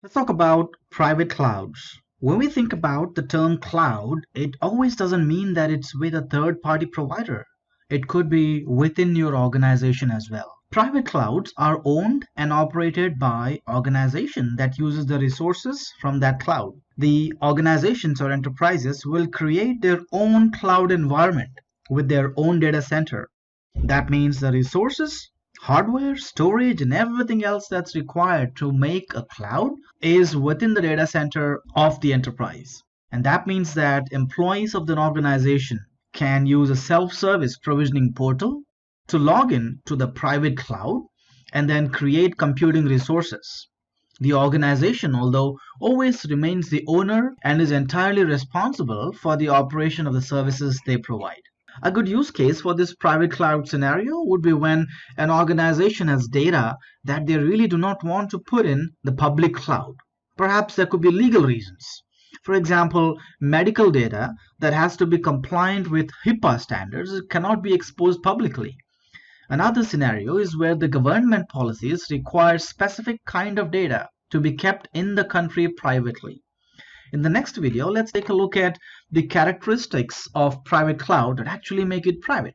Let's talk about private clouds. When we think about the term cloud, it always doesn't mean that it's with a third party provider. It could be within your organization as well. Private clouds are owned and operated by organization that uses the resources from that cloud. The organizations or enterprises will create their own cloud environment with their own data center. That means the resources, hardware, storage, and everything else that's required to make a cloud is within the data center of the enterprise. And that means that employees of the organization can use a self-service provisioning portal to log in to the private cloud and then create computing resources. The organization, although, always remains the owner and is entirely responsible for the operation of the services they provide. A good use case for this private cloud scenario would be when an organization has data that they really do not want to put in the public cloud. Perhaps there could be legal reasons. For example, medical data that has to be compliant with HIPAA standards cannot be exposed publicly. Another scenario is where the government policies require specific kind of data to be kept in the country privately. In the next video, let's take a look at the characteristics of private cloud that actually make it private.